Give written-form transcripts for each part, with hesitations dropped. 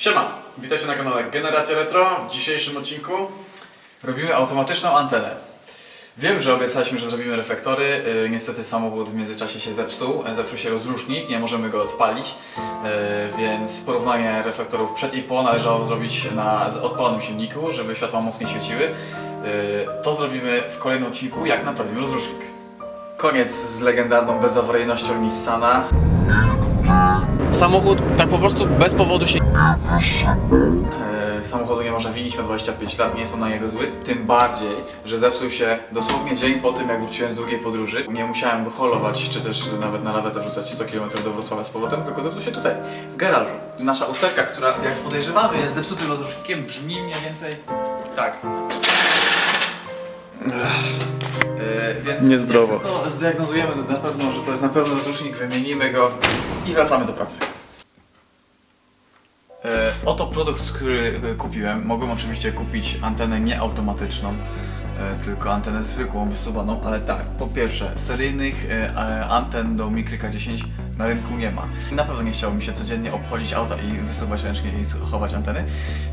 Siema, witajcie na kanale Generacja Retro. W dzisiejszym odcinku robimy automatyczną antenę. Wiem, że obiecaliśmy, że zrobimy reflektory. Niestety samochód w międzyczasie się zepsuł. Zepsuł się rozrusznik, nie możemy go odpalić. Więc porównanie reflektorów przed i po należało zrobić na odpalonym silniku, żeby światła mocniej świeciły. To zrobimy w kolejnym odcinku, jak naprawimy rozrusznik. Koniec z legendarną bezawaryjnością Nissana. Samochód tak po prostu bez powodu się samochodu nie można winić, ma 25 lat, nie jestem na niego zły. Tym bardziej, że zepsuł się dosłownie dzień po tym, jak wróciłem z długiej podróży. Nie musiałem go holować, czy też nawet na lawetę wrzucać 100 km do Wrocławia z powrotem, tylko zepsuł się tutaj, w garażu. Nasza usterka, która, jak podejrzewamy, jest zepsutym rozrusznikiem, brzmi mniej więcej tak. Więc niezdrowo. tylko zdiagnozujemy na pewno, że to jest na pewno rozrusznik, wymienimy go i wracamy do pracy. Oto produkt, który kupiłem. Mogłem oczywiście kupić antenę nieautomatyczną, tylko antenę zwykłą, wysuwaną, ale tak, po pierwsze, seryjnych anten do Mikryka 10 na rynku nie ma. Na pewno nie chciało mi się codziennie obchodzić auta i wysuwać ręcznie i chować anteny.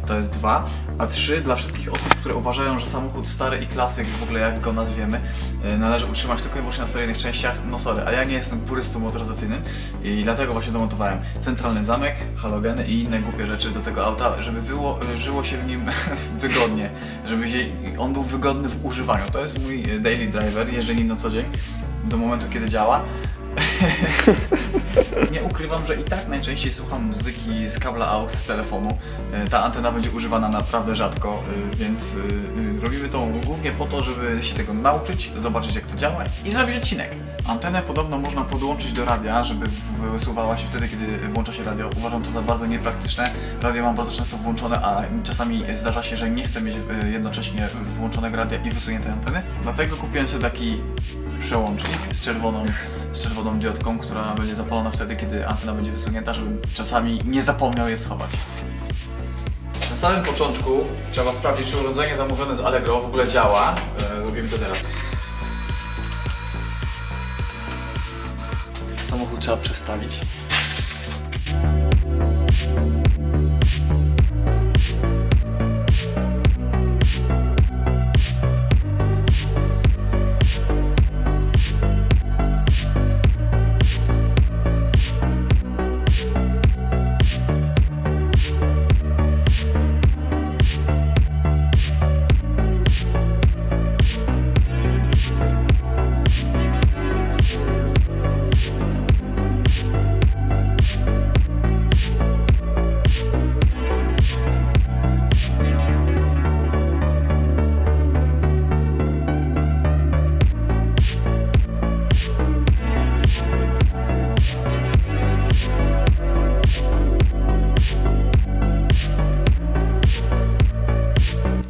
To jest 2. A 3, dla wszystkich osób, które uważają, że samochód stary i klasyk, w ogóle jak go nazwiemy, należy utrzymać tylko i wyłącznie na seryjnych częściach, no sorry, a ja nie jestem purystą motoryzacyjnym i dlatego właśnie zamontowałem centralny zamek, halogeny i inne głupie rzeczy do tego auta, żeby żyło się w nim wygodnie, żeby on był wygodny w używaniu. To jest mój daily driver, jeżdżę nim na co dzień, do momentu kiedy działa. Nie ukrywam, że i tak najczęściej słucham muzyki z kabla AUX z telefonu. Ta antena będzie używana naprawdę rzadko, więc robimy to głównie po to, żeby się tego nauczyć, zobaczyć jak to działa i zrobić odcinek. Antenę podobno można podłączyć do radia, żeby wysuwała się wtedy, kiedy włącza się radio. Uważam to za bardzo niepraktyczne. Radio mam bardzo często włączone, a czasami zdarza się, że nie chcę mieć jednocześnie włączonego radia i wysuniętej anteny. Dlatego kupiłem sobie taki przełącznik z czerwoną diodką, która będzie zapalona wtedy, kiedy antena będzie wysunięta, żebym czasami nie zapomniał je schować. Na samym początku trzeba sprawdzić, czy urządzenie zamówione z Allegro w ogóle działa. Zrobimy to teraz. Samochód trzeba przestawić.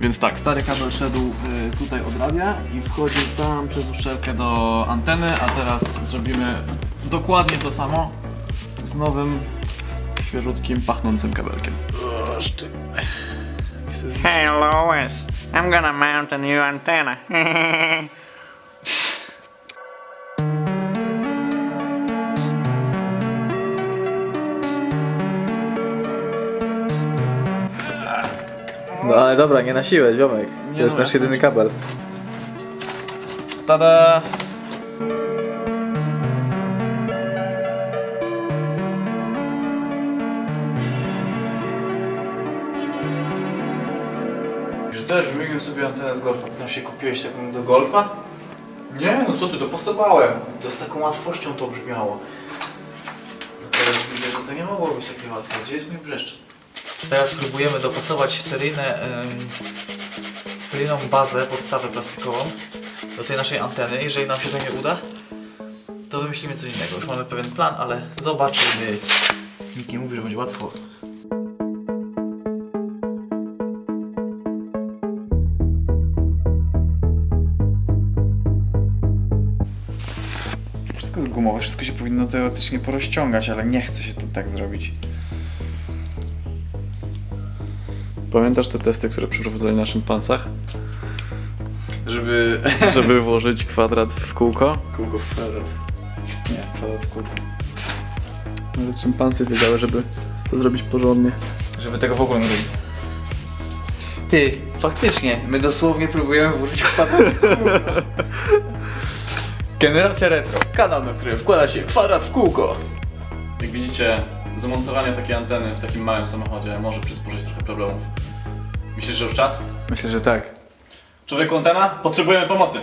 Więc tak, stary kabel szedł tutaj od radia i wchodził tam przez uszczelkę do anteny, a teraz zrobimy dokładnie to samo z nowym, świeżutkim, pachnącym kabelkiem. Hey Lois, I'm gonna mount a new antenna. No ale dobra, nie na siłę, ziomek. Nie To jest no, nasz jasne, jedyny że- kabel. Tada! Że też wymieniłem sobie antenę z Golfa. Tam się kupiłeś taką do Golfa? Nie, no co ty, dopasobałem. To z taką łatwością to brzmiało. No teraz widzę, że to nie mogło być takie łatwe. Gdzie jest mój brzeszcz? Teraz próbujemy dopasować seryjną bazę, podstawę plastikową do tej naszej anteny. Jeżeli nam się to nie uda, to wymyślimy coś innego. Już mamy pewien plan, ale zobaczymy. Nikt nie mówi, że będzie łatwo. Wszystko jest gumowe, wszystko się powinno teoretycznie porozciągać, ale nie chce się to tak zrobić. Pamiętasz te testy, które przeprowadzali na szympansach? Żeby... Żeby włożyć kwadrat w kółko? Kółko w kwadrat. Nie, kwadrat w kółko. Nawet szympansy wiedziały, żeby to zrobić porządnie. żeby tego w ogóle nie robić. Ty, faktycznie, my dosłownie próbujemy włożyć kwadrat w kółko. Generacja Retro, kanał, na który wkłada się kwadrat w kółko. Jak widzicie, zamontowanie takiej anteny w takim małym samochodzie może przysporzyć trochę problemów. Myślisz, że już czas? Myślę, że tak. Człowieku antena, potrzebujemy pomocy.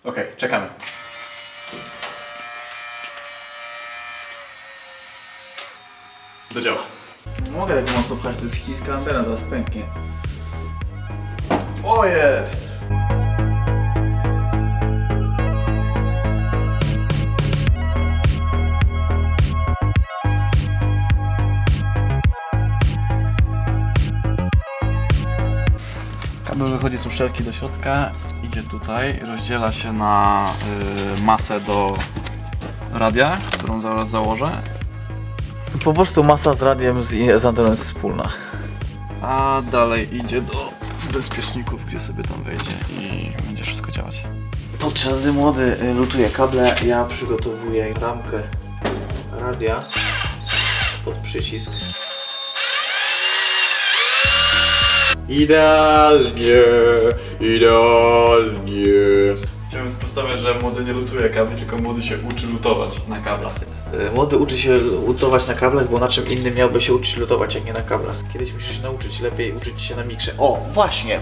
Okej, czekamy. Do dzieła. Nie mogę tak mocno pchać, to jest chińska antena, zaraz pęknie. O, jest! Kabel wychodzi z uszczelki do środka, idzie tutaj, rozdziela się na masę do radia, którą zaraz założę, Po prostu masa z radiem z anteną jest wspólna. a dalej idzie do bezpieczników, gdzie sobie tam wejdzie i będzie wszystko działać. Podczas gdy młody lutuje kable, ja przygotowuję ramkę radia pod przycisk. Idealnie, idealnie. Chciałbym sprostować, że młody nie lutuje kabli, tylko młody się uczy lutować na kablach. Młody uczy się lutować na kablach, bo na czym innym miałby się uczyć lutować, jak nie na kablach. Kiedyś musisz nauczyć lepiej uczyć się na mikrze. O, właśnie!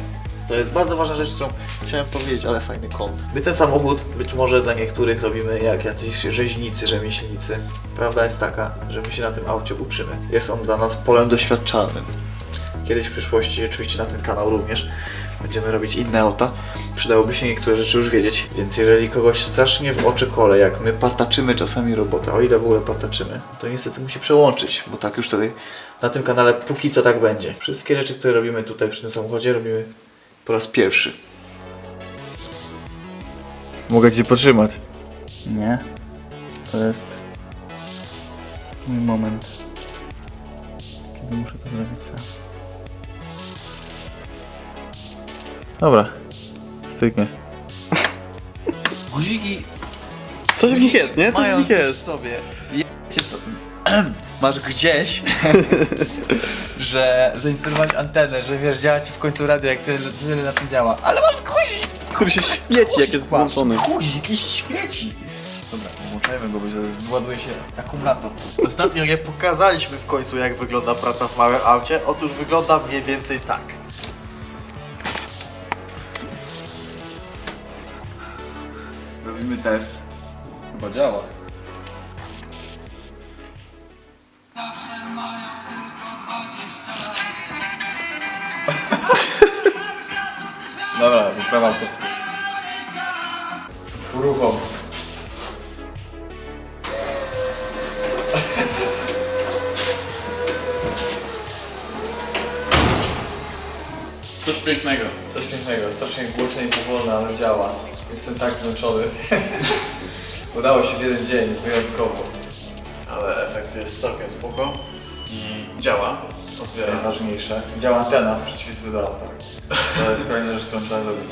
To jest bardzo ważna rzecz, którą chciałem powiedzieć, ale fajny kąt. My ten samochód być może dla niektórych robimy jak jacyś rzeźnicy, rzemieślnicy. Prawda jest taka, że my się na tym aucie uczymy. Jest on dla nas polem doświadczalnym. Kiedyś w przyszłości, oczywiście na ten kanał również, będziemy robić inne auta. Przydałoby się niektóre rzeczy już wiedzieć, więc jeżeli kogoś strasznie w oczy kole, jak my partaczymy czasami robotę, o ile w ogóle partaczymy, to niestety musi przełączyć, bo tak już tutaj na tym kanale póki co tak będzie. Wszystkie rzeczy, które robimy tutaj przy tym samochodzie, robimy po raz pierwszy. Mogę cię potrzymać. Nie, to jest mój moment, kiedy muszę to zrobić sam. Dobra, styknie. Guziki Coś w nich jest, nie? Coś w mają nich coś jest. w sobie. Cię to... Masz gdzieś, że zainstalować antenę, że wiesz, działa ci w końcu radio, jak tyle na tym działa. Ale masz guzik! Który się świeci, jak jest włączony. Guzik i świeci! Dobra, włączajmy go, bo zaraz właduje się akumulator. Ostatnio nie pokazaliśmy w końcu, jak wygląda praca w małym aucie. Otóż wygląda mniej więcej tak. Robimy test. Chyba działa. Dobra, prawa autorskie. Uruchom. Coś pięknego. Coś pięknego, strasznie głośno i powolne, ale działa. Jestem tak zmęczony. Udało się w jeden dzień, wyjątkowo. Ale efekt jest całkiem spoko i działa. Najważniejsze, działa antena w przeciwieństwie do auta. To jest kolejna rzecz, którą trzeba zrobić.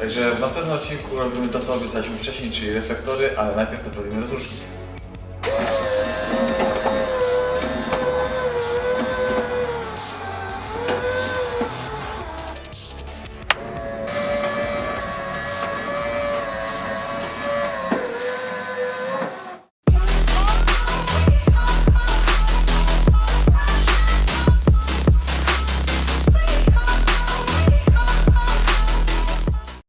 Także w następnym odcinku robimy to, co obiecaliśmy wcześniej, czyli reflektory, ale najpierw naprawimy rozrusznik.